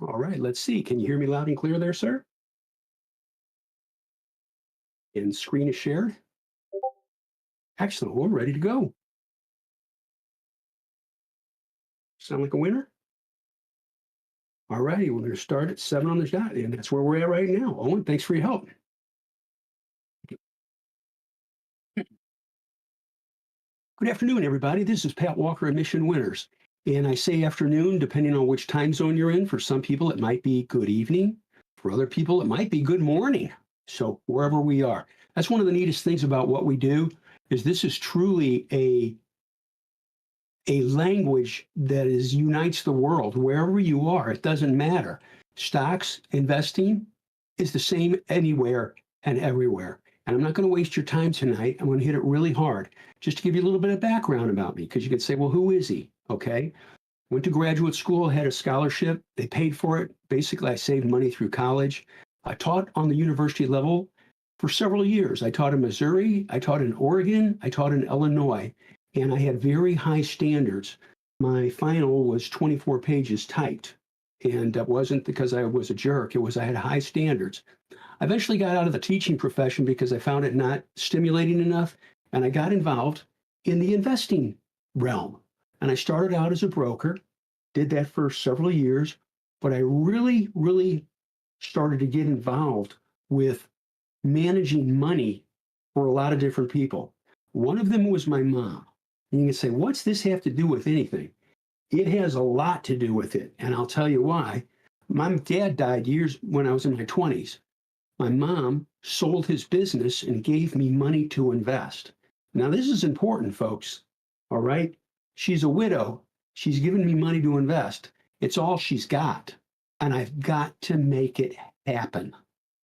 All right, let's see. Can you hear me loud and clear there, sir? And screen is shared. Excellent. We're ready to go. Sound like a winner? All righty, we're going to start at 7 on the dot, and that's where we're at right now. Owen, thanks for your help. Good afternoon, everybody. This is Pat Walker at Mission Winners. And I say afternoon, depending on which time zone you're in. For some people, it might be good evening. For other people, it might be good morning. So wherever we are. That's one of the neatest things about what we do is this is truly a language that unites the world. Wherever you are, it doesn't matter. Stocks, investing is the same anywhere and everywhere. And I'm not going to waste your time tonight. I'm going to hit it really hard just to give you a little bit of background about me, because you could say, well, who is he? Okay. Went to graduate school, had a scholarship. They paid for it. Basically, I saved money through college. I taught on the university level for several years. I taught in Missouri. I taught in Oregon. I taught in Illinois. And I had very high standards. My final was 24 pages typed. And that wasn't because I was a jerk. It was I had high standards. I eventually got out of the teaching profession because I found it not stimulating enough. And I got involved in the investing realm. And I started out as a broker, did that for several years. But I really, really started to get involved with managing money for a lot of different people. One of them was my mom. And you can say, what's this have to do with anything? It has a lot to do with it. And I'll tell you why. My dad died years when I was in my 20s. My mom sold his business and gave me money to invest. Now, this is important, folks. All right. She's a widow. She's given me money to invest. It's all she's got. And I've got to make it happen.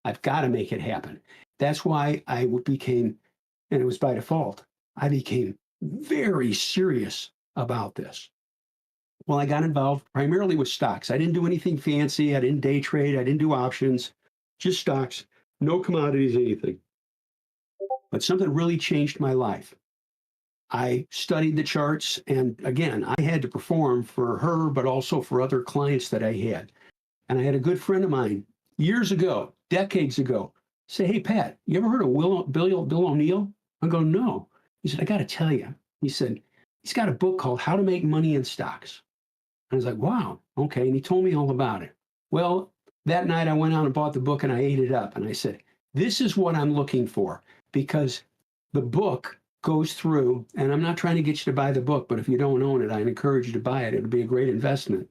I've got to make it happen. That's why I became, and it was by default, I became very serious about this. Well, I got involved primarily with stocks. I didn't do anything fancy. I didn't day trade. I didn't do options, just stocks, no commodities, anything. But something really changed my life. I studied the charts, and again, I had to perform for her, but also for other clients that I had. And I had a good friend of mine years ago, decades ago, say, hey, Pat, you ever heard of Bill O'Neill? I go, no. He said, I got to tell you. He said, he's got a book called How to Make Money in Stocks. And I was like, wow, okay. And he told me all about it. Well, that night I went out and bought the book and I ate it up. And I said, this is what I'm looking for, because the book goes through, and I'm not trying to get you to buy the book, but if you don't own it, I encourage you to buy it. It'll be a great investment.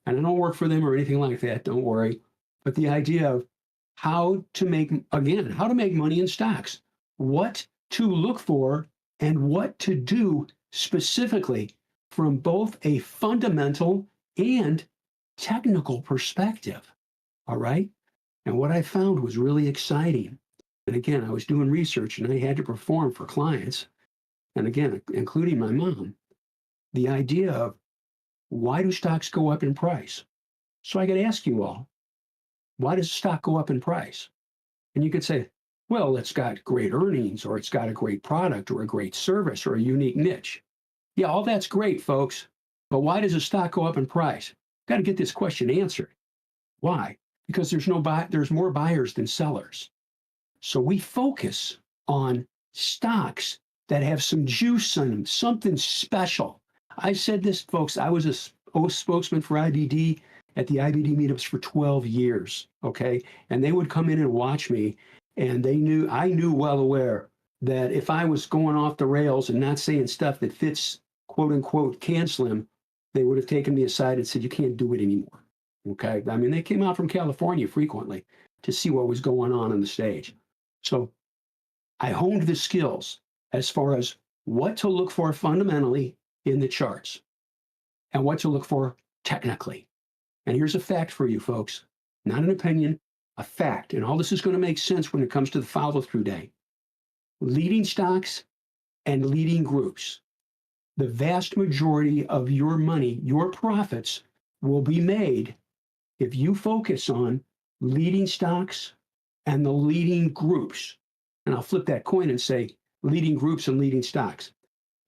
And I don't work for them or anything like that. Don't worry. But the idea of how to make money in stocks, what to look for and what to do specifically from both a fundamental and technical perspective. All right. And what I found was really exciting. And again, I was doing research and I had to perform for clients. And again, including my mom, the idea of why do stocks go up in price? So I got to ask you all, why does a stock go up in price? And you could say, well, it's got great earnings, or it's got a great product, or a great service, or a unique niche. Yeah, all that's great, folks. But why does a stock go up in price? Got to get this question answered. Why? Because there's more buyers than sellers. So we focus on stocks that have some juice in them, something special. I said this, folks, I was a spokesman for IBD at the IBD meetups for 12 years, okay? And they would come in and watch me, and I knew well aware that if I was going off the rails and not saying stuff that fits, quote unquote, can slim, they would have taken me aside and said, you can't do it anymore, okay? I mean, they came out from California frequently to see what was going on the stage. So I honed the skills as far as what to look for fundamentally in the charts and what to look for technically. And here's a fact for you folks, not an opinion, a fact. And all this is going to make sense when it comes to the follow-through day. Leading stocks and leading groups. The vast majority of your money, your profits, will be made if you focus on leading stocks and the leading groups. And I'll flip that coin and say leading groups and leading stocks.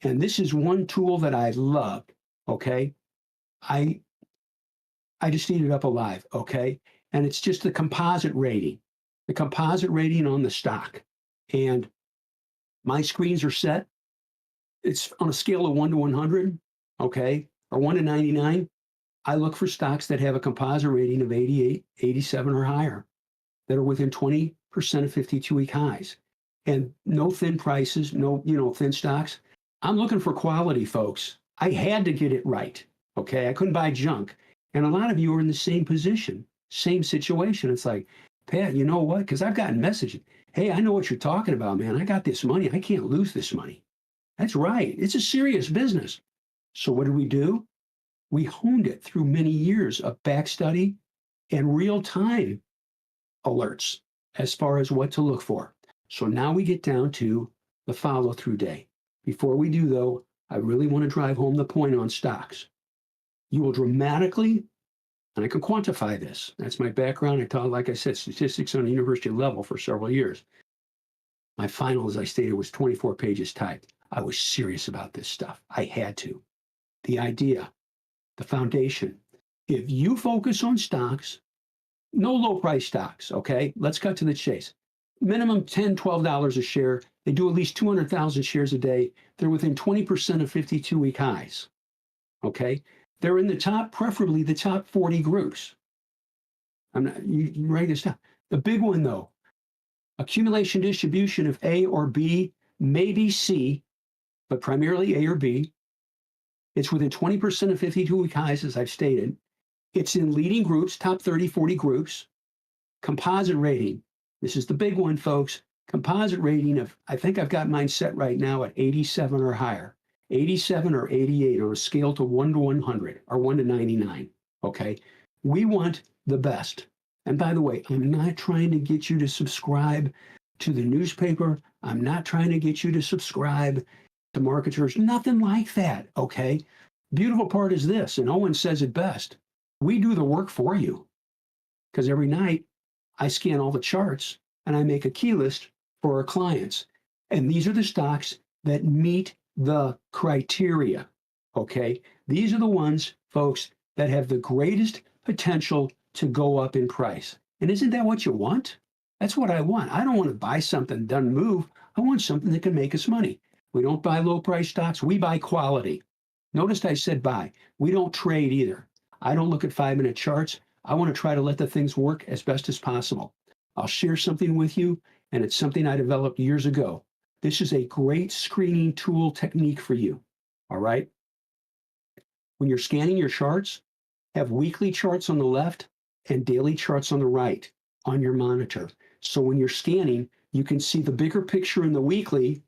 And this is one tool that I love, okay? I just eat it up alive, okay? And it's just the composite rating on the stock. And my screens are set. It's on a scale of 1 to 100, okay, or 1 to 99. I look for stocks that have a composite rating of 88, 87 or higher, that are within 20% of 52-week highs. And no thin prices, no, thin stocks. I'm looking for quality, folks. I had to get it right, okay? I couldn't buy junk. And a lot of you are in the same position, same situation. It's like, Pat, you know what? Because I've gotten messages. Hey, I know what you're talking about, man. I got this money. I can't lose this money. That's right. It's a serious business. So what do? We honed it through many years of back study and real time alerts as far as what to look for. So now we get down to the follow through day. Before we do, though, I really want to drive home the point on stocks. You will dramatically, and I can quantify this. That's my background. I taught, like I said, statistics on a university level for several years. My final, as I stated, was 24 pages typed. I was serious about this stuff. I had to. The idea, the foundation. If you focus on stocks, no low price stocks, okay? Let's cut to the chase. Minimum $10, $12 a share. They do at least 200,000 shares a day. They're within 20% of 52-week highs, okay? They're in the top, preferably the top 40 groups. You write this down. The big one, though, accumulation distribution of A or B, maybe C, but primarily A or B. It's within 20% of 52-week highs, as I've stated. It's in leading groups, top 30, 40 groups. Composite rating. This is the big one, folks. Composite rating of, I think I've got mine set right now at 87 or higher. 87 or 88 on a scale to 1 to 100 or 1 to 99. Okay. We want the best. And by the way, I'm not trying to get you to subscribe to the newspaper. I'm not trying to get you to subscribe to marketers. Nothing like that. Okay. Beautiful part is this, and Owen says it best. We do the work for you, because every night I scan all the charts and I make a key list for our clients. And these are the stocks that meet the criteria. Okay. These are the ones, folks, that have the greatest potential to go up in price. And isn't that what you want? That's what I want. I don't want to buy something that doesn't move. I want something that can make us money. We don't buy low price stocks. We buy quality. Notice I said buy. We don't trade either. I don't look at 5-minute charts. I want to try to let the things work as best as possible. I'll share something with you, and it's something I developed years ago. This is a great screening tool technique for you. All right. When you're scanning your charts, have weekly charts on the left and daily charts on the right on your monitor. So when you're scanning, you can see the bigger picture in the weekly,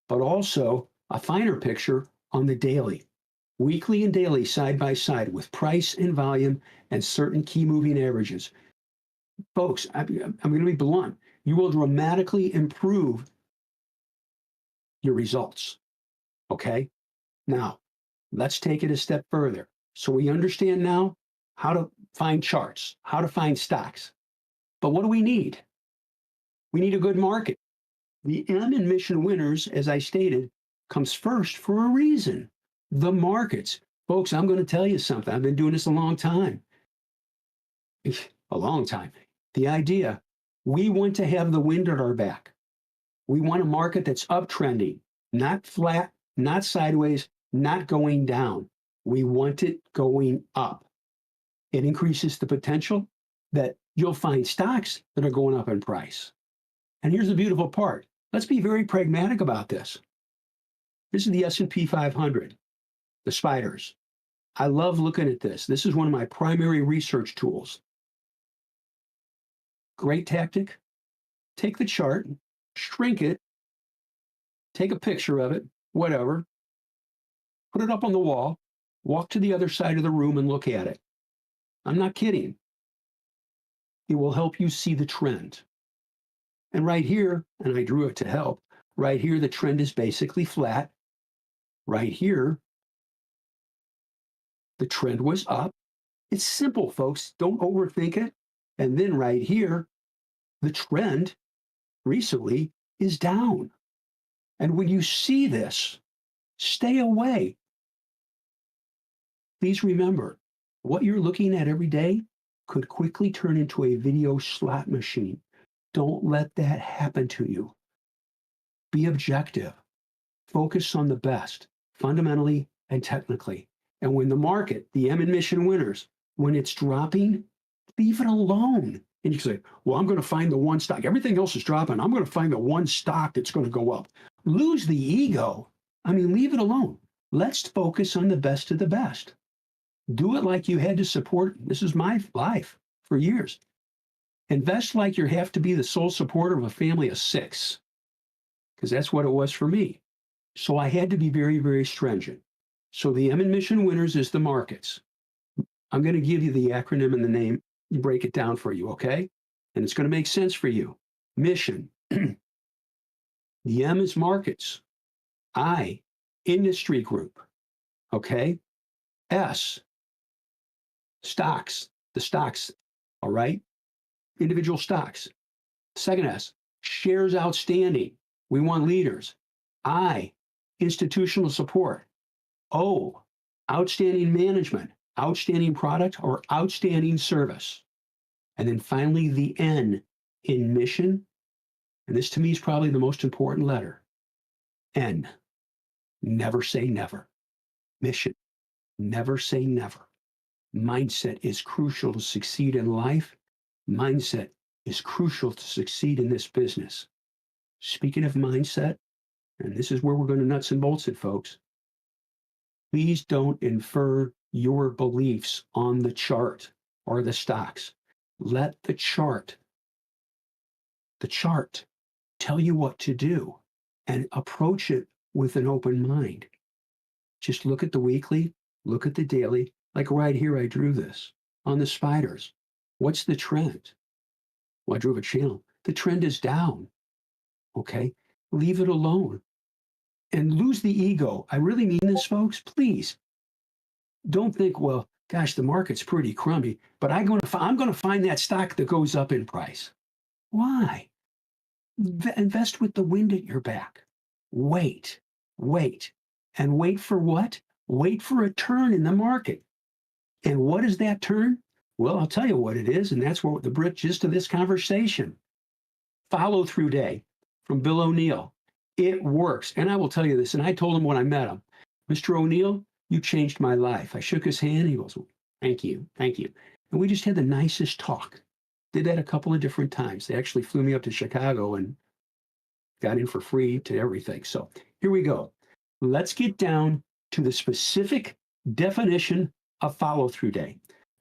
but also a finer picture on the daily. Weekly and daily side by side with price and volume and certain key moving averages. Folks, I'm going to be blunt. You will dramatically improve your results. Okay? Now, let's take it a step further. So we understand now how to find charts, how to find stocks. But what do we need? We need a good market. The M in Mission Winners, as I stated, comes first for a reason. The markets. Folks, I'm going to tell you something. I've been doing this a long time. A long time. The idea, we want to have the wind at our back. We want a market that's uptrending, not flat, not sideways, not going down. We want it going up. It increases the potential that you'll find stocks that are going up in price. And here's the beautiful part. Let's be very pragmatic about this. This is the S&P 500, the spiders. I love looking at this. This is one of my primary research tools. Great tactic. Take the chart, shrink it, take a picture of it, whatever, put it up on the wall, walk to the other side of the room and look at it. I'm not kidding. It will help you see the trend. And right here, and I drew it to help, right here, the trend is basically flat. Right here, the trend was up. It's simple, folks. Don't overthink it. And then right here, the trend recently is down. And when you see this, stay away. Please remember, What you're looking at every day could quickly turn into a video slot machine. Don't let that happen to you. Be objective. Focus on the best, fundamentally and technically. And when the market, the M and mission winners, when it's dropping, leave it alone. And you say, well, I'm going to find the one stock. Everything else is dropping. I'm going to find the one stock that's going to go up. Lose the ego. I mean, leave it alone. Let's focus on the best of the best. Do it like you had to support. This is my life for years. Invest like you have to be the sole supporter of a family of 6, because that's what it was for me. So I had to be very, very stringent. So the M and mission winners is the markets. I'm going to give you the acronym and the name, break it down for you, okay? And it's going to make sense for you. Mission. The M is markets. I, industry group, okay? S, stocks, the stocks, all right? Individual stocks. Second S, shares outstanding. We want leaders. I, institutional support. O, outstanding management, outstanding product, or outstanding service. And then finally, the N in mission. And this to me is probably the most important letter. N, never say never. Mission, never say never. Mindset is crucial to succeed in life. Mindset is crucial to succeed in this business. Speaking of mindset, and this is where we're going to nuts and bolts it, folks. Please don't infer your beliefs on the chart or the stocks. Let the chart tell you what to do and approach it with an open mind. Just look at the weekly, look at the daily. Like right here, I drew this on the spiders. What's the trend? Well, I drew a channel. The trend is down. Okay, leave it alone. And lose the ego. I really mean this, folks. Please don't think, well, gosh, the market's pretty crummy, but I'm going to find that stock that goes up in price. Why? Invest with the wind at your back. Wait. And wait for what? Wait for a turn in the market. And what is that turn? Well, I'll tell you what it is, and that's what the gist of this conversation. Follow-through day from Bill O'Neill. It works. And I will tell you this, and I told him when I met him, Mr. O'Neill, you changed my life. I shook his hand. He goes, thank you. And we just had the nicest talk. Did that a couple of different times. They actually flew me up to Chicago and got in for free to everything. So here we go. Let's get down to the specific definition of follow-through day.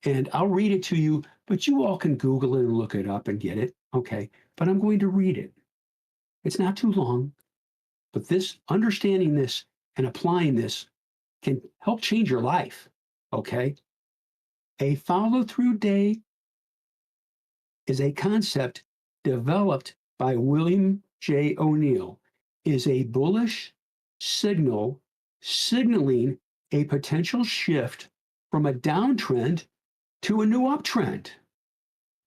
And I'll read it to you, but you all can Google it and look it up and get it. Okay, but I'm going to read it. It's not too long, but this, understanding this and applying this can help change your life. Okay, a follow-through day is a concept developed by William J. O'Neill, is a bullish signal signaling a potential shift from a downtrend to a new uptrend,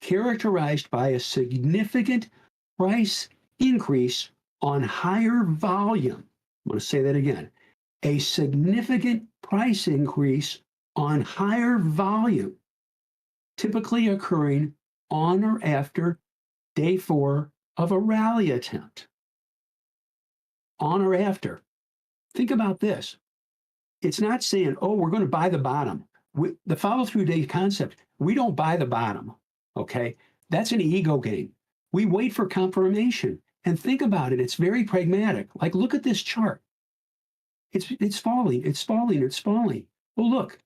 characterized by a significant price increase on higher volume. I'm going to say that again. A significant price increase on higher volume, typically occurring on or after day 4 of a rally attempt. On or after. Think about this. It's not saying, oh, we're going to buy the bottom. The follow-through day concept, we don't buy the bottom, okay? That's an ego game. We wait for confirmation. And think about it. It's very pragmatic. Like, look at this chart. It's falling. Oh, look.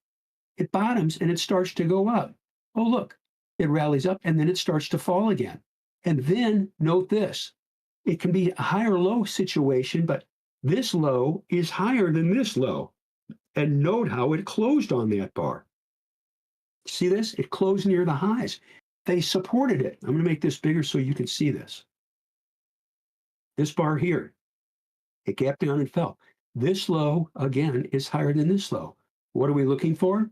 It bottoms and it starts to go up. Oh, look. It rallies up and then it starts to fall again. And then note this. It can be a higher low situation, but this low is higher than this low. And note how it closed on that bar. See this? It closed near the highs. They supported it. I'm going to make this bigger so you can see this. This bar here, it gapped down and fell. This low, again, is higher than this low. What are we looking for?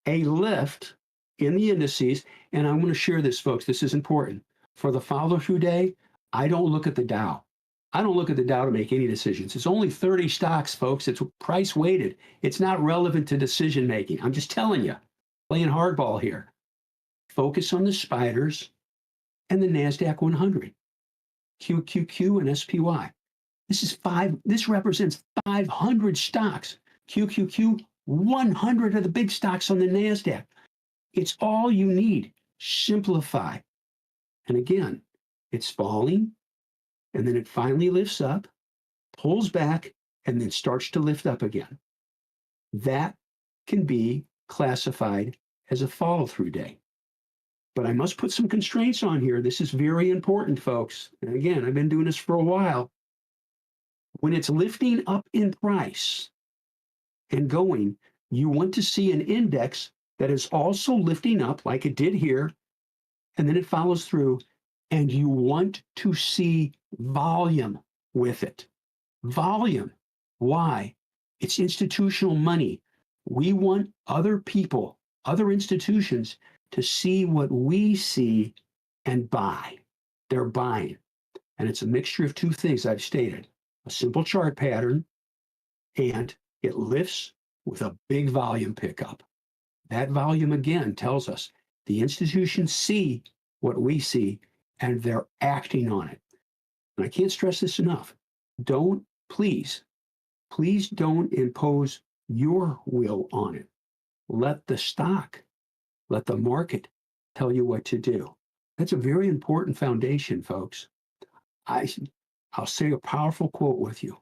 A lift in the indices. And I'm going to share this, folks. This is important. For the follow-through day, I don't look at the Dow. I don't look at the Dow to make any decisions. It's only 30 stocks, folks. It's price weighted. It's not relevant to decision making. I'm just telling you. playing hardball here. Focus on the spiders and the NASDAQ 100, QQQ and SPY. This represents 500 stocks. QQQ, 100 of the big stocks on the NASDAQ. It's all you need. Simplify. And again, it's falling, and then it finally lifts up, pulls back, and then starts to lift up again. That can be classified as a follow-through day. But I must put some constraints on here. This is very important, folks. And again, I've been doing this for a while. When it's lifting up in price and going, you want to see an index that is also lifting up like it did here, and then it follows through, and you want to see volume with it. Volume. Why? It's institutional money. We want other people, other institutions to see what we see and buy. They're buying. And it's a mixture of two things I've stated. A simple chart pattern, and it lifts with a big volume pickup. That volume again tells us the institutions see what we see and they're acting on it. And I can't stress this enough. Please don't impose your will on it. Let the stock, let the market tell you what to do. That's a very important foundation, folks. I'll say a powerful quote with you.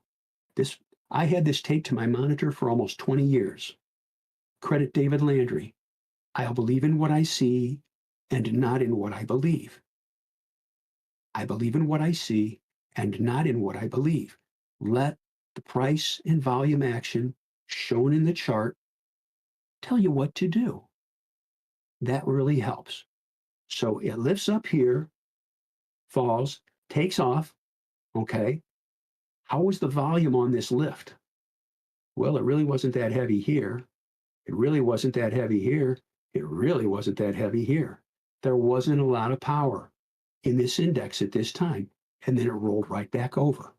I had this taped to my monitor for almost 20 years. Credit David Landry. I'll believe in what I see and not in what I believe. I believe in what I see and not in what I believe. Let the price and volume action shown in the chart tell you what to do. That really helps. So it lifts up here, falls, takes off. Okay. How was the volume on this lift? Well, it really wasn't that heavy here. It really wasn't that heavy here. It really wasn't that heavy here. There wasn't a lot of power in this index at this time. And then it rolled right back over.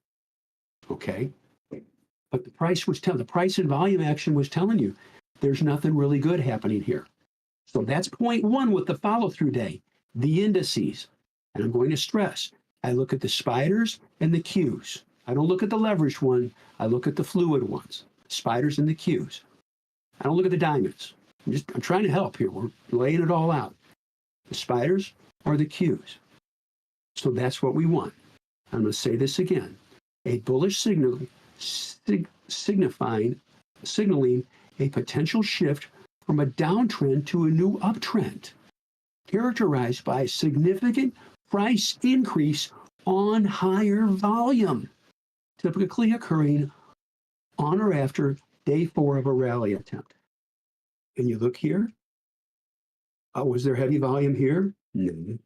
Okay. But the price and volume action was telling you there's nothing really good happening here. So that's point one with the follow-through day, the indices. And I'm going to stress, I look at the spiders and the Qs. I don't look at the leveraged one. I look at the fluid ones, spiders and the Qs. I don't look at the diamonds. I'm trying to help here. We're laying it all out. The spiders or the Qs. So that's what we want. I'm going to say this again. A bullish signal signaling a potential shift from a downtrend to a new uptrend, characterized by a significant price increase on higher volume, typically occurring on or after day 4 of a rally attempt. And you look here. Was there heavy volume here? No.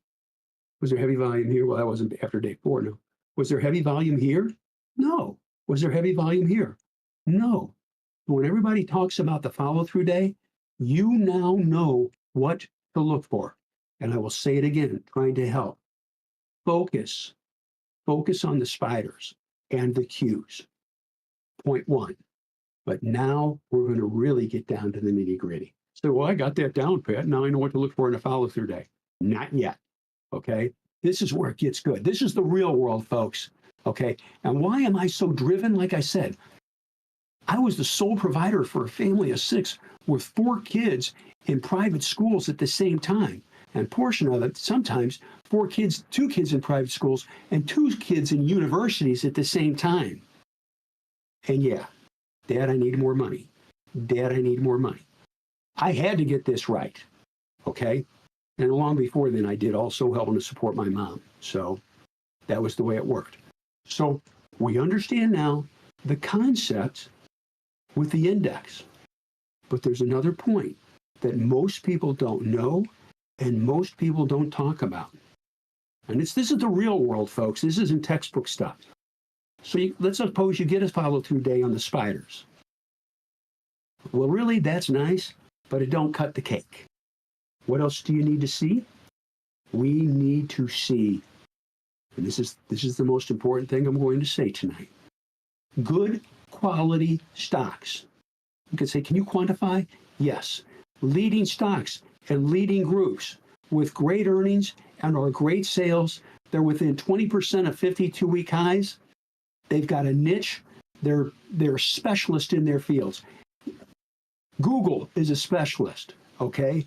Was there heavy volume here? Well, that wasn't after day 4, no. Was there heavy volume here? No. Was there heavy volume here? No. When everybody talks about the follow-through day, you now know what to look for. And I will say it again, trying to help. Focus on the spiders and the Qs. Point one. But now we're going to really get down to the nitty-gritty. So, well, I got that down, Pat. Now I know what to look for in a follow-through day. Not yet. Okay? This is where it gets good. This is the real world, folks. Okay? And why am I so driven? Like I said, I was the sole provider for a family of 6 with 4 kids in private schools at the same time. And portion of it, sometimes 2 kids in private schools and 2 kids in universities at the same time. And yeah, Dad, I need more money. Dad, I need more money. I had to get this right. Okay? And long before then, I did also help to support my mom. So that was the way it worked. So we understand now the concept with the index. But there's another point that most people don't know and most people don't talk about. And this is the real world, folks. This isn't textbook stuff. So let's suppose you get a follow-through day on the spiders. Well, really, that's nice, but it don't cut the cake. What else do you need to see? We need to see, and this is the most important thing I'm going to say tonight, good quality stocks. You can say, can you quantify? Yes. leading stocks and leading groups with great earnings and are great sales. They're within 20% of 52-week highs. They've got a niche. They're specialists in their fields. Google is a specialist, okay?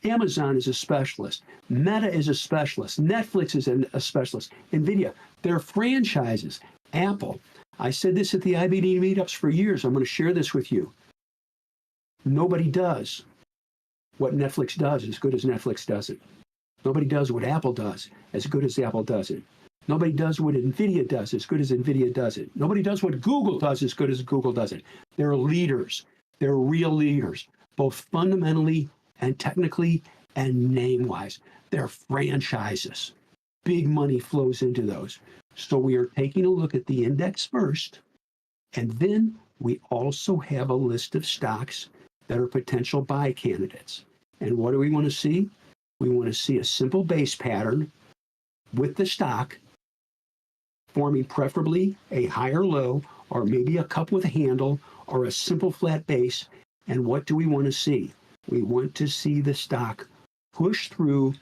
Amazon is a specialist. Meta is a specialist. Netflix is a specialist. NVIDIA, they're franchises. Apple, I said this at the IBD meetups for years. I'm going to share this with you. Nobody does what Netflix does as good as Netflix does it. Nobody does what Apple does as good as Apple does it. Nobody does what NVIDIA does as good as NVIDIA does it. Nobody does what Google does as good as Google does it. They're leaders. They're real leaders, both fundamentally and technically and name-wise. They're franchises. Big money flows into those. So we are taking a look at the index first, and then we also have a list of stocks that are potential buy candidates. And what do we want to see? We want to see a simple base pattern with the stock forming preferably a higher low or maybe a cup with a handle or a simple flat base. And what do we want to see? We want to see the stock push through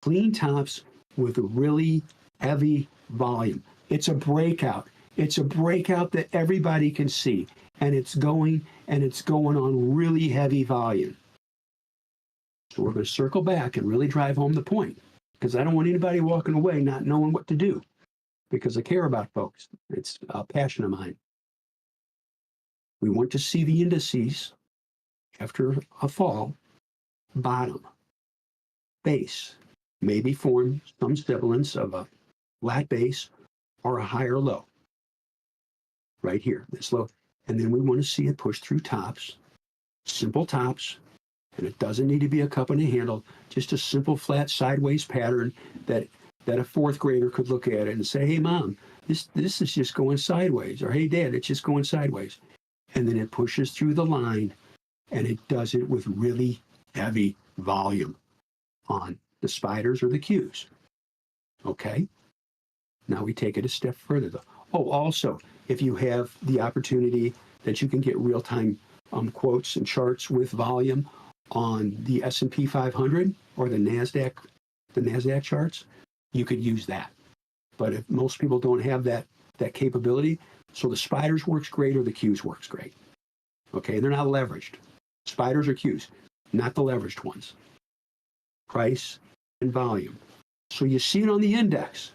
clean tops with really heavy volume. It's a breakout. It's a breakout that everybody can see. And it's going on really heavy volume. So we're going to circle back and really drive home the point, because I don't want anybody walking away not knowing what to do, because I care about folks. It's a passion of mine. We want to see the indices after a fall bottom, base, maybe form some semblance of a flat base or a higher low. Right here, this low. And then we want to see it push through tops, simple tops, and it doesn't need to be a cup and a handle, just a simple flat sideways pattern that a fourth grader could look at it and say, hey, Mom, this is just going sideways. Or, hey, Dad, it's just going sideways. And then it pushes through the line, and it does it with really heavy volume on the spiders or the Qs. Okay? Now we take it a step further, though. Oh, also, if you have the opportunity that you can get real-time quotes and charts with volume on the S&P 500 or the NASDAQ charts, you could use that. But if most people don't have that capability, so the spiders works great or the Qs works great. Okay, they're not leveraged. Spiders or Qs, not the leveraged ones. Price and volume. So you see it on the index.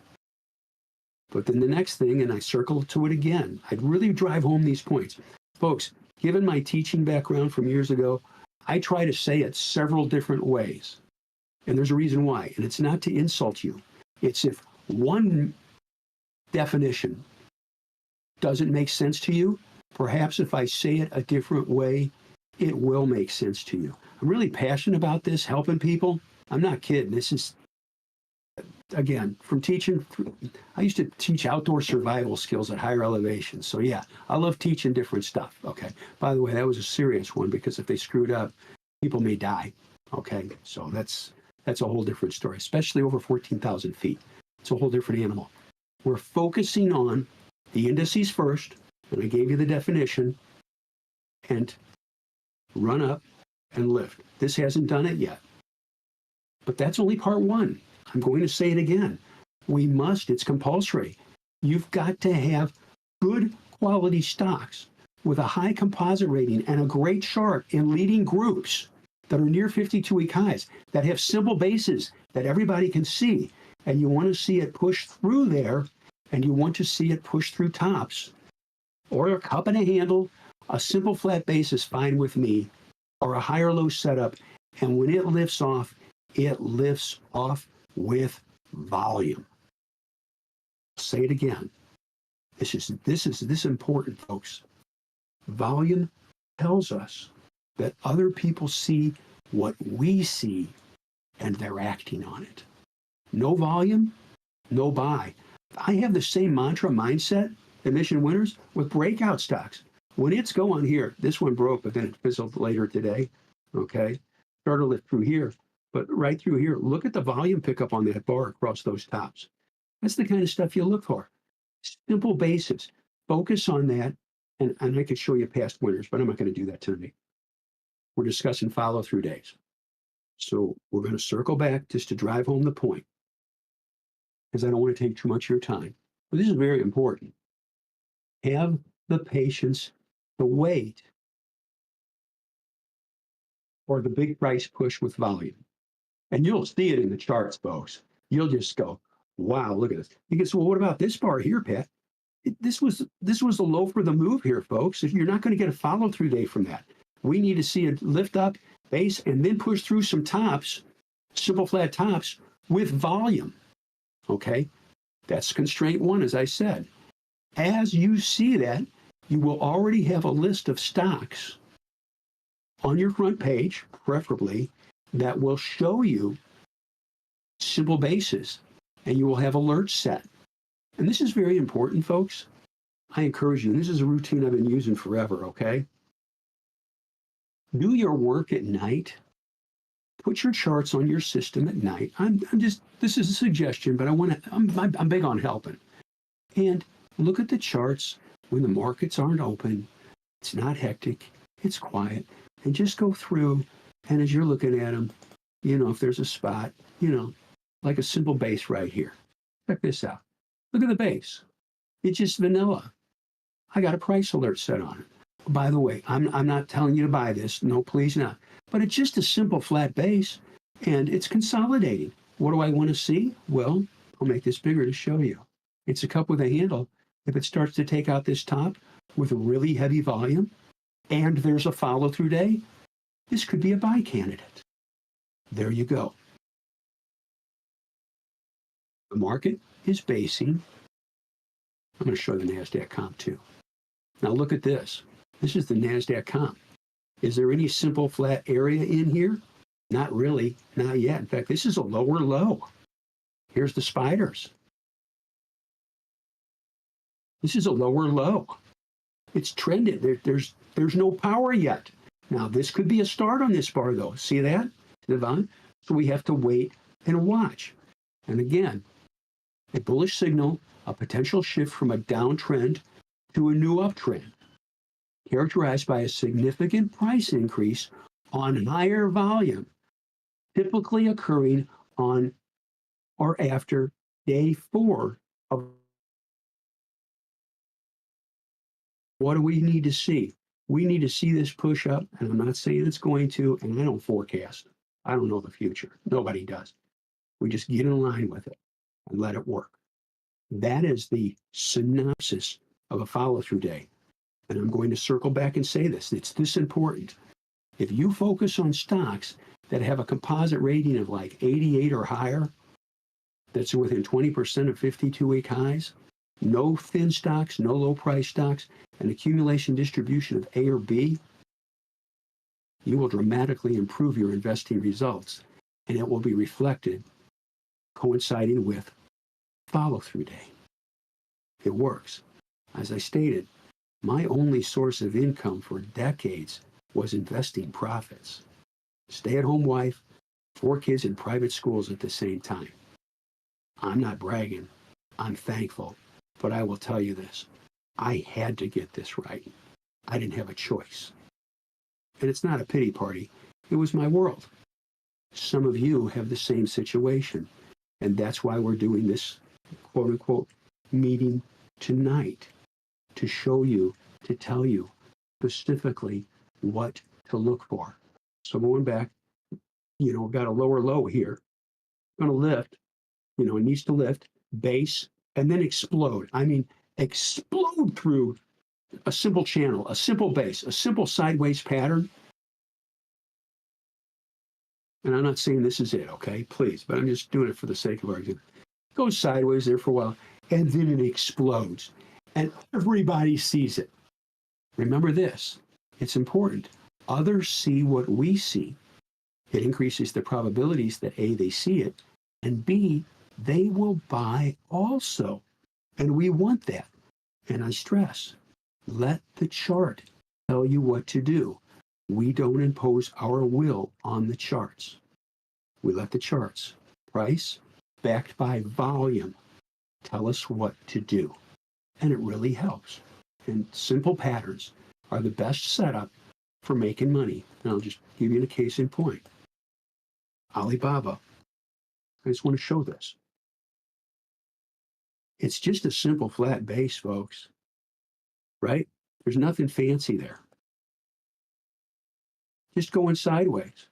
But then the next thing, and I circle to it again, I'd really drive home these points. Folks, given my teaching background from years ago, I try to say it several different ways. And there's a reason why. And it's not to insult you. It's if one definition doesn't make sense to you, perhaps if I say it a different way, it will make sense to you. I'm really passionate about this, helping people. I'm not kidding. This is, again, from teaching. I used to teach outdoor survival skills at higher elevations. So yeah, I love teaching different stuff. Okay. By the way, that was a serious one, because if they screwed up, people may die. Okay. So that's a whole different story, especially over 14,000 feet. It's a whole different animal. We're focusing on the indices first, and I gave you the definition, and run up and lift. This hasn't done it yet. But that's only part one. I'm going to say it again. It's compulsory. You've got to have good quality stocks with a high composite rating and a great chart in leading groups that are near 52-week highs, that have simple bases that everybody can see. And you want to see it push through there, and you want to see it push through tops, or a cup and a handle. A simple flat base is fine with me, or a higher low setup. And when it lifts off with volume. I'll say it again. This is important, folks. Volume tells us that other people see what we see, and they're acting on it. No volume, no buy. I have the same mantra mindset at Mission Winners with breakout stocks. When it's going here, this one broke, but then it fizzled later today. Okay, started to lift through here, but right through here, look at the volume pickup on that bar across those tops. That's the kind of stuff you look for. Simple basis. Focus on that, and I could show you past winners, but I'm not going to do that tonight. we're discussing follow-through days. So we're going to circle back just to drive home the point, because I don't want to take too much of your time. But this is very important. Have the patience to wait for the big price push with volume. And you'll see it in the charts, folks. You'll just go, wow, look at this. You can say, well, what about this bar here, Pat? This was the low for the move here, folks. If you're not going to get a follow-through day from that, we need to see it lift up, base, and then push through some tops, simple flat tops with volume. Okay, that's constraint one, as I said. As you see that, you will already have a list of stocks on your front page, preferably, that will show you simple bases, and you will have alerts set. And this is very important, folks. I encourage you, and this is a routine I've been using forever, okay? Do your work at night. Put your charts on your system at night. This is a suggestion, but I'm big on helping. And look at the charts when the markets aren't open. It's not hectic. It's quiet. And just go through, and as you're looking at them, if there's a spot, like a simple base right here. Check this out. Look at the base. It's just vanilla. I got a price alert set on it. By the way, I'm not telling you to buy this. No, please not. But it's just a simple flat base, and it's consolidating. What do I want to see? Well, I'll make this bigger to show you. It's a cup with a handle. If it starts to take out this top with a really heavy volume, and there's a follow-through day, this could be a buy candidate. There you go. The market is basing. I'm going to show the NASDAQ comp too. Now look at this. This is the NASDAQ comp. Is there any simple flat area in here? Not really, not yet. In fact, this is a lower low. Here's the spiders. This is a lower low. It's trended. There's no power yet. Now this could be a start on this bar though. See that, Devon? So we have to wait and watch. And again, a bullish signal, a potential shift from a downtrend to a new uptrend, characterized by a significant price increase on higher volume, typically occurring on or after day 4 of. What do we need to see? We need to see this push up, and I'm not saying it's going to, and I don't forecast. I don't know the future. Nobody does. We just get in line with it and let it work. That is the synopsis of a follow-through day. And I'm going to circle back and say this. It's this important. If you focus on stocks that have a composite rating of like 88 or higher, that's within 20% of 52-week highs, no thin stocks, no low price stocks, an accumulation distribution of A or B, you will dramatically improve your investing results, and it will be reflected coinciding with follow-through day. It works. As I stated, my only source of income for decades was investing profits. Stay-at-home wife, 4 kids in private schools at the same time. I'm not bragging. I'm thankful. But I will tell you this. I had to get this right. I didn't have a choice. And it's not a pity party. It was my world. Some of you have the same situation. And that's why we're doing this quote-unquote meeting tonight, to show you, to tell you specifically what to look for. So going back, got a lower low here. Going to lift, it needs to lift, base, and then explode. I mean, explode through a simple channel, a simple base, a simple sideways pattern. And I'm not saying this is it, okay? Please, but I'm just doing it for the sake of argument. Goes sideways there for a while, and then it explodes. And everybody sees it. Remember this. It's important. Others see what we see. It increases the probabilities that A, they see it, and B, they will buy also. And we want that. And I stress, let the chart tell you what to do. We don't impose our will on the charts. We let the charts, price, backed by volume, tell us what to do. And it really helps. And simple patterns are the best setup for making money. And I'll just give you a case in point. Alibaba. I just want to show this. It's just a simple flat base, folks, right? There's nothing fancy there. Just going sideways.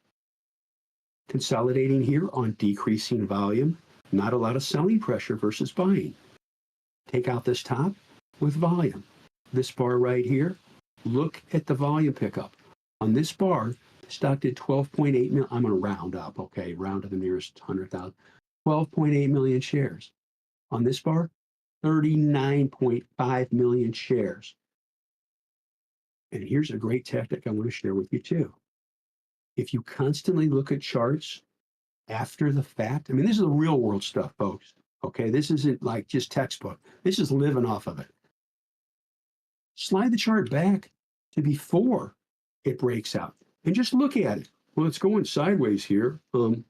Consolidating here on decreasing volume, not a lot of selling pressure versus buying. Take out this top with volume. This bar right here, look at the volume pickup. On this bar, stock did 12.8 million. I'm going to round up, okay? Round to the nearest 100,000. 12.8 million shares. On this bar, 39.5 million shares. And here's a great tactic I want to share with you too. If you constantly look at charts after the fact, I mean, this is the real world stuff, folks. Okay, this isn't like just textbook. This is living off of it. Slide the chart back to before it breaks out and just look at it. Well, it's going sideways here. You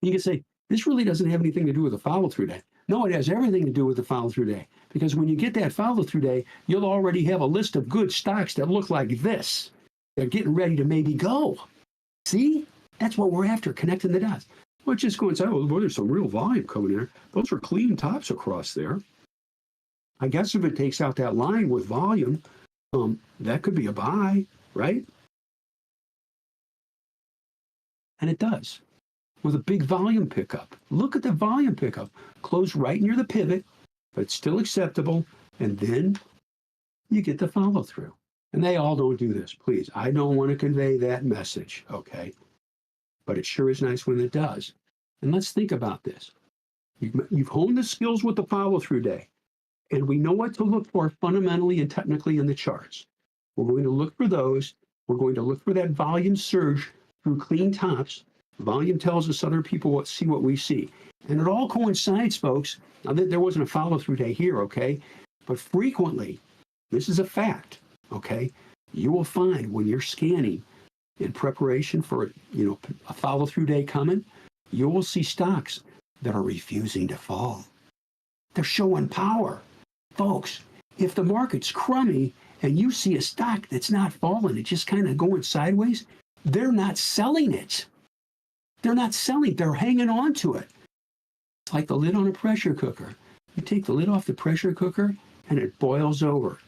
can say, this really doesn't have anything to do with the follow-through day. No, it has everything to do with the follow-through day. Because when you get that follow-through day, you'll already have a list of good stocks that look like this. They're getting ready to maybe go. See? That's what we're after, connecting the dots. Well, it's just going sideways. Well, there's some real volume coming in there. Those are clean tops across there. I guess if it takes out that line with volume, that could be a buy, right? And it does, with a big volume pickup. Look at the volume pickup. Close right near the pivot, but it's still acceptable. And then you get the follow through. And they all don't do this, please. I don't want to convey that message, okay? But it sure is nice when it does. And let's think about this. You've honed the skills with the follow through day. And we know what to look for fundamentally and technically in the charts. We're going to look for those. We're going to look for that volume surge through clean tops. Volume tells us other people see what we see. And it all coincides, folks. Now, there wasn't a follow-through day here, okay? But frequently, this is a fact, okay? You will find when you're scanning in preparation for, a follow-through day coming, you will see stocks that are refusing to fall. They're showing power. Folks, if the market's crummy and you see a stock that's not falling, it's just kind of going sideways, they're not selling it. They're not selling, they're hanging on to it. It's like the lid on a pressure cooker. You take the lid off the pressure cooker and it boils over,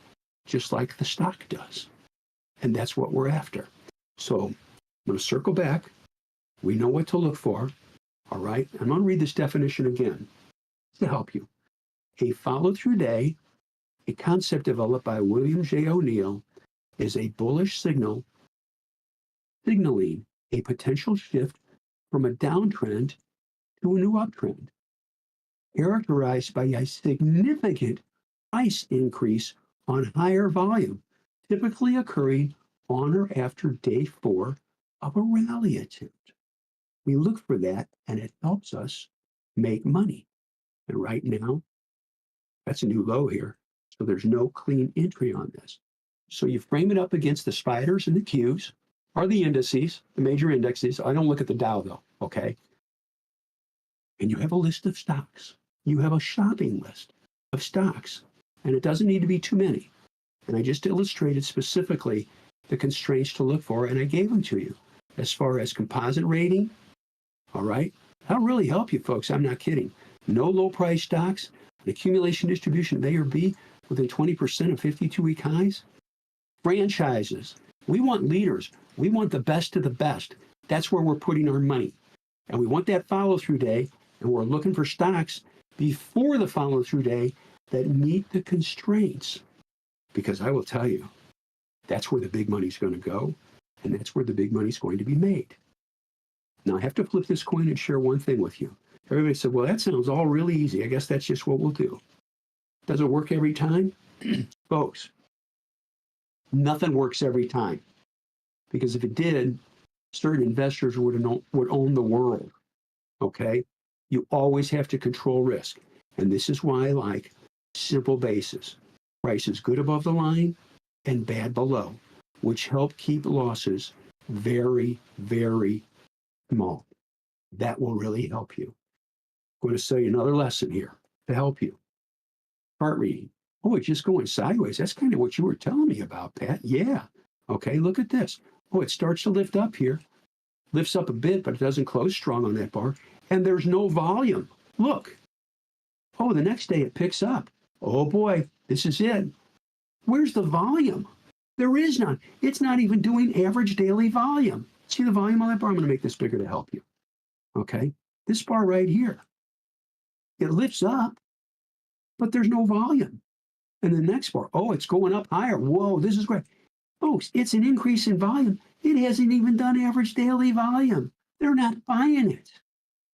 just like the stock does. And that's what we're after. So I'm going to circle back. We know what to look for. All right. I'm going to read this definition again to help you. A follow-through day, a concept developed by William J. O'Neill, is a bullish signal signaling a potential shift from a downtrend to a new uptrend, characterized by a significant price increase on higher volume, typically occurring on or after day 4 of a rally attempt. We look for that, and it helps us make money. And right now, that's a new low here, so there's no clean entry on this. So you frame it up against the spiders and the Qs, or the indices, the major indexes. I don't look at the Dow, though, okay? And you have a list of stocks. You have a shopping list of stocks, and it doesn't need to be too many. And I just illustrated specifically the constraints to look for, and I gave them to you. As far as composite rating, all right? That'll really help you, folks. I'm not kidding. No low-price stocks, an accumulation distribution of A or B within 20% of 52-week highs. Franchises. We want leaders. We want the best of the best. That's where we're putting our money. And we want that follow-through day, and we're looking for stocks before the follow-through day that meet the constraints. Because I will tell you, that's where the big money's going to go, and that's where the big money's going to be made. Now, I have to flip this coin and share one thing with you. Everybody said, well, that sounds all really easy. I guess that's just what we'll do. Does it work every time? Folks, nothing works every time. Because if it did, certain investors would own the world. Okay? You always have to control risk. And this is why I like simple basis. Prices good above the line and bad below, which help keep losses very, very small. That will really help you. I'm going to show you another lesson here to help you. Chart reading. Oh, it's just going sideways. That's kind of what you were telling me about, Pat. Yeah, Okay, look at this. Oh, it starts to lift up here. Lifts up a bit, but it doesn't close strong on that bar. And there's no volume. Look. Oh, the next day it picks up. Oh boy, this is it. Where's the volume? There is none. It's not even doing average daily volume. See the volume on that bar? I'm going to make this bigger to help you. Okay, this bar right here. It lifts up, but there's no volume. And the next bar, oh, it's going up higher. Whoa, this is great. Folks, it's an increase in volume. It hasn't even done average daily volume. They're not buying it.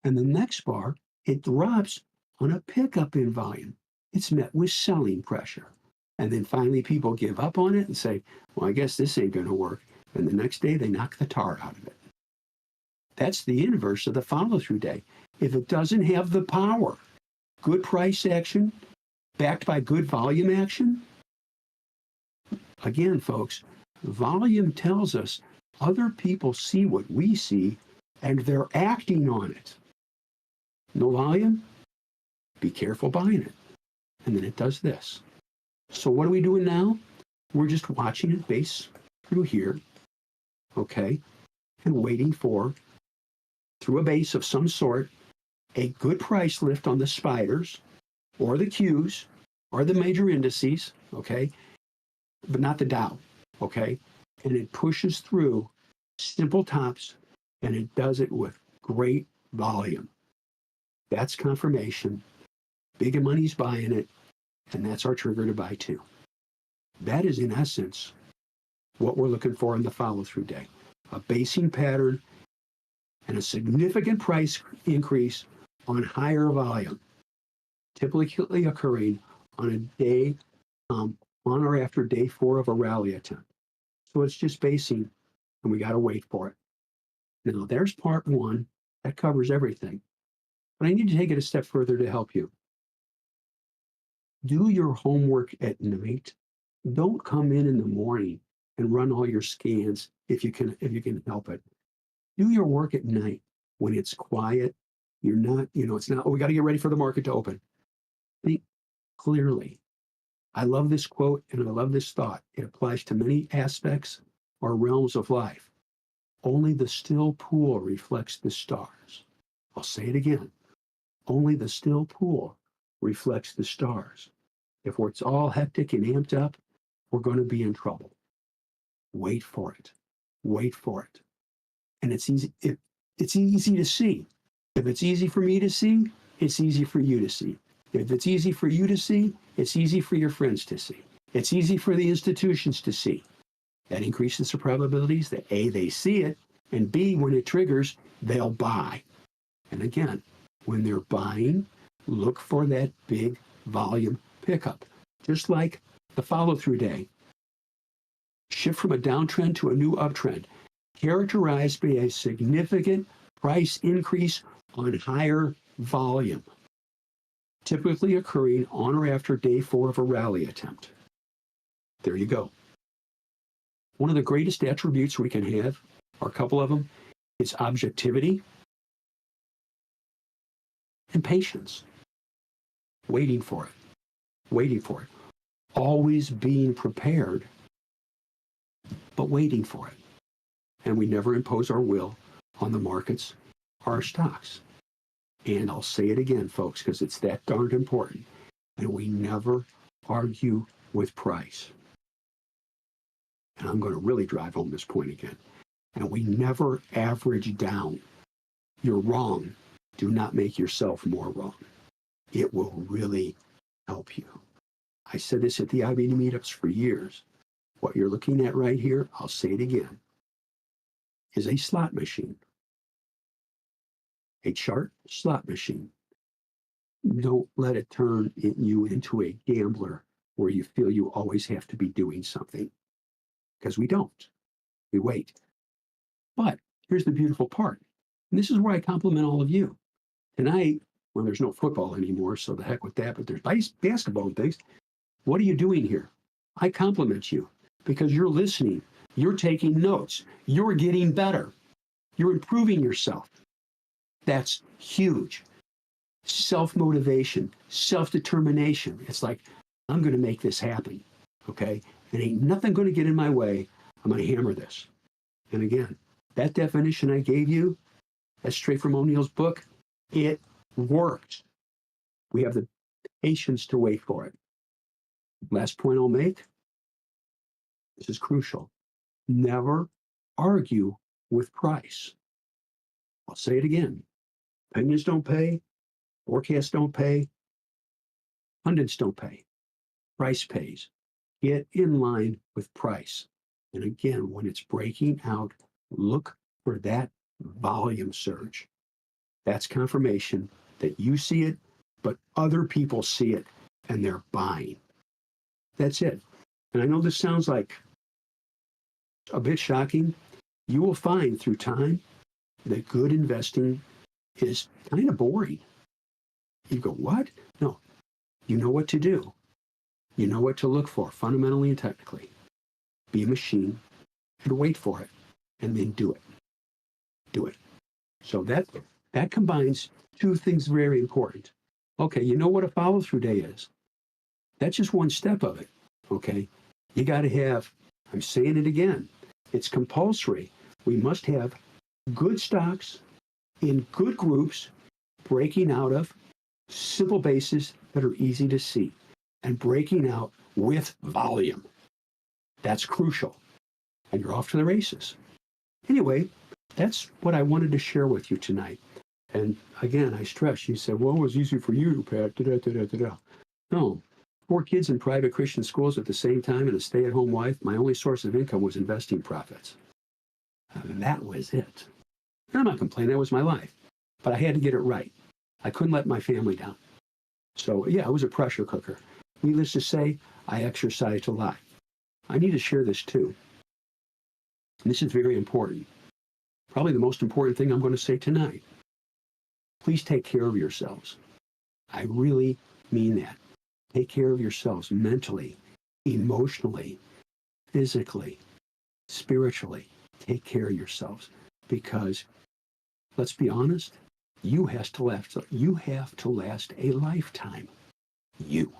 And the next bar, it drops on a pickup in volume. It's met with selling pressure. And then finally people give up on it and say, well, I guess this ain't going to work. And the next day they knock the tar out of it. That's the inverse of the follow-through day. If it doesn't have the power, good price action, backed by good volume action, again, folks, volume tells us other people see what we see and they're acting on it. No volume? Be careful buying it. And then it does this. So what are we doing now? We're just watching it base through here, okay, and waiting for, through a base of some sort, a good price lift on the spiders or the Qs or the major indices, okay, but not the Dow, okay, and it pushes through simple tops and it does it with great volume. That's confirmation. Big money's buying it, and that's our trigger to buy too. That is, in essence, what we're looking for in the follow-through day. A basing pattern and a significant price increase on higher volume, typically occurring on a day, on or after day 4 of a rally attempt. So it's just basing, and we got to wait for it. Now, there's part 1. That covers everything. But I need to take it a step further to help you. Do your homework at night. Don't come in the morning and run all your scans if you can help it. Do your work at night when it's quiet. You're not, it's not, oh, we got to get ready for the market to open. Think clearly. I love this quote and I love this thought. It applies to many aspects or realms of life. Only the still pool reflects the stars. I'll say it again. Only the still pool reflects the stars. If it's all hectic and amped up, we're going to be in trouble. Wait for it. Wait for it. And it's easy. It's easy to see. If it's easy for me to see, it's easy for you to see. If it's easy for you to see, it's easy for your friends to see. It's easy for the institutions to see. That increases the probabilities that A, they see it, and B, when it triggers, they'll buy. And again, when they're buying, look for that big volume pickup. Just like the follow-through day. Shift from a downtrend to a new uptrend, characterized by a significant price increase on higher volume, typically occurring on or after day 4 of a rally attempt. There you go. One of the greatest attributes we can have, or a couple of them, is objectivity and patience. Waiting for it. Waiting for it. Always being prepared, but waiting for it. And we never impose our will on the markets or our stocks. And I'll say it again, folks, because it's that darned important. And we never argue with price. And I'm going to really drive home this point again. And we never average down. You're wrong. Do not make yourself more wrong. It will really help you. I said this at the IBD meetups for years. What you're looking at right here, I'll say it again, is a slot machine. A chart slot machine. Don't let it turn you into a gambler where you feel you always have to be doing something. Because we don't. We wait. But here's the beautiful part. And this is where I compliment all of you. Tonight, well, there's no football anymore, so the heck with that, but there's basketball and things. What are you doing here? I compliment you because you're listening. You're taking notes. You're getting better. You're improving yourself. That's huge. Self-motivation, self-determination. It's like, I'm going to make this happen, okay? And ain't nothing going to get in my way I'm going to hammer this. And again, that definition I gave you, that's straight from O'Neill's book. It worked. We have the patience to wait for it. Last point I'll make, this is crucial. Never argue with price. I'll say it again. Opinions don't pay, forecasts don't pay, pundits don't pay. Price pays. Get in line with price. And again, when it's breaking out, look for that volume surge. That's confirmation that you see it, but other people see it and they're buying. That's it. And I know this sounds like a bit shocking. You will find through time that good investing is kind of boring. You go, what? No, you know what to do. You know what to look for fundamentally and technically. Be a machine and wait for it and then do it. Do it. So that combines two things very important. Okay, you know what a follow-through day is. That's just one step of it. Okay, you got to have, I'm saying it again, it's compulsory. We must have good stocks in good groups breaking out of simple bases that are easy to see and breaking out with volume. That's crucial. And you're off to the races. Anyway, that's what I wanted to share with you tonight. And again, I stress, you said, well, it was easy for you, Pat. Da-da-da-da-da-da. No, 4 kids in private Christian schools at the same time and a stay-at-home wife. My only source of income was investing profits. And that was it. And I'm not complaining. That was my life. But I had to get it right. I couldn't let my family down. So, yeah, it was a pressure cooker. Needless to say, I exercised a lot. I need to share this too. And this is very important. Probably the most important thing I'm going to say tonight. Please take care of yourselves. I really mean that. Take care of yourselves mentally, emotionally, physically, spiritually. Take care of yourselves because, let's be honest, you have to last a lifetime. You.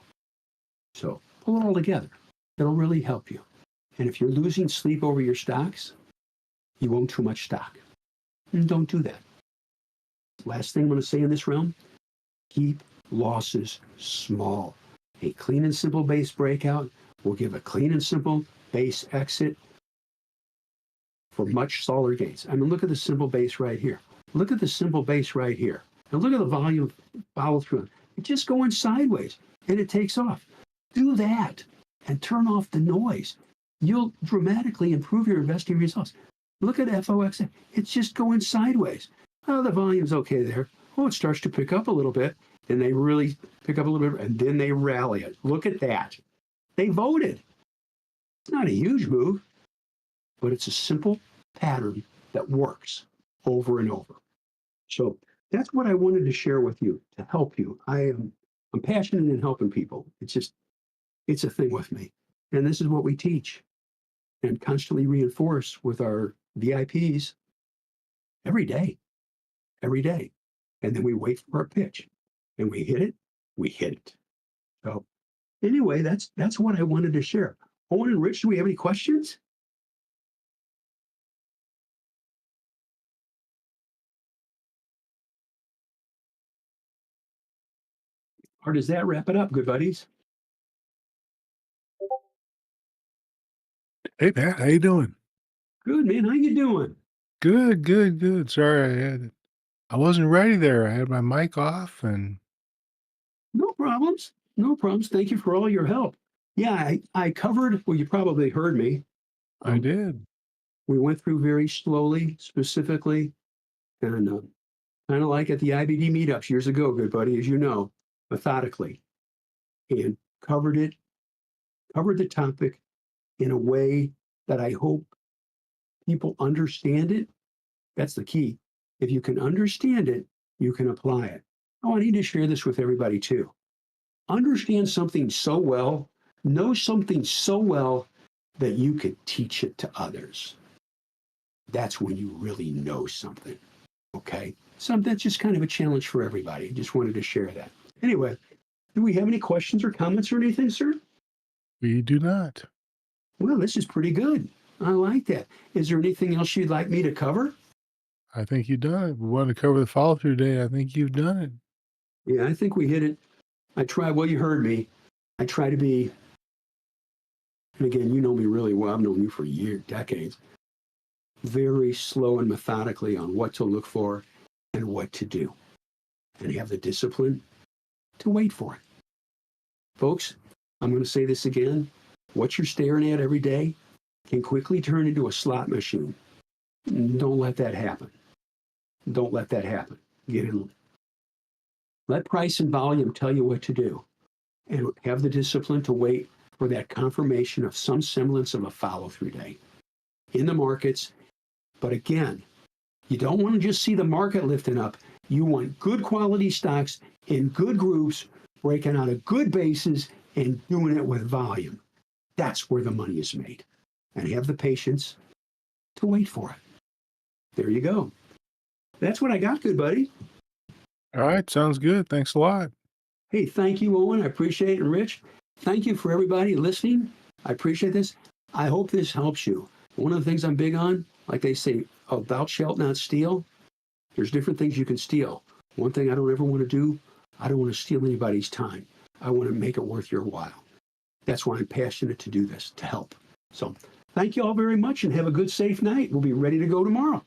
So pull it all together. It'll really help you. And if you're losing sleep over your stocks, you own too much stock. And don't do that. Last thing I'm going to say in this realm, keep losses small. A clean and simple base breakout will give a clean and simple base exit for much smaller gains. I mean, look at the simple base right here. Look at the simple base right here. And look at the volume follow through. It's just going sideways and it takes off. Do that and turn off the noise. You'll dramatically improve your investing results. Look at FOX. It's just going sideways. Oh, the volume's okay there. Oh, it starts to pick up a little bit. And they really pick up a little bit, and then they rally it. Look at that. They voted. It's not a huge move, but it's a simple pattern that works over and over. So that's what I wanted to share with you to help you. I'm passionate in helping people. It's a thing with me. And this is what we teach and constantly reinforce with our VIPs every day. And then we wait for our pitch. And we hit it. So anyway, that's what I wanted to share. Owen and Rich, do we have any questions? Or does that wrap it up, good buddies? Hey Pat, how you doing? Good, man. How you doing? Good, good, good. Sorry, I wasn't ready there. I had my mic off and No problems. No problems. Thank you for all your help. Yeah, I covered, well, you probably heard me. I did. We went through very slowly, specifically, and kind of like at the IBD meetups years ago, good buddy, as you know, methodically, and covered the topic in a way that I hope people understand it. That's the key. If you can understand it, you can apply it. Oh, I need to share this with everybody too. Understand something so well, know something so well that you could teach it to others. That's when you really know something. Okay? That's just kind of a challenge for everybody. I just wanted to share that. Anyway, do we have any questions or comments or anything, sir? We do not. Well, this is pretty good. I like that. Is there anything else you'd like me to cover? I think you've done it. We want to cover the follow through day. I think you've done it. Yeah, I think we hit it. I try, well, you heard me. I try to be, and again, you know me really well. I've known you for years, decades, very slow and methodically on what to look for and what to do, and have the discipline to wait for it. Folks, I'm going to say this again. What you're staring at every day can quickly turn into a slot machine. Don't let that happen. Don't let that happen. Get in. Let price and volume tell you what to do, and have the discipline to wait for that confirmation of some semblance of a follow-through day in the markets. But again, you don't want to just see the market lifting up. You want good quality stocks in good groups, breaking out of good bases and doing it with volume. That's where the money is made. And have the patience to wait for it. There you go. That's what I got, good buddy. All right. Sounds good. Thanks a lot. Hey, thank you, Owen. I appreciate it. And Rich, thank you for everybody listening. I appreciate this. I hope this helps you. One of the things I'm big on, like they say, oh, thou shalt not steal. There's different things you can steal. One thing I don't ever want to do, I don't want to steal anybody's time. I want to make it worth your while. That's why I'm passionate to do this, to help. So thank you all very much and have a good, safe night. We'll be ready to go tomorrow.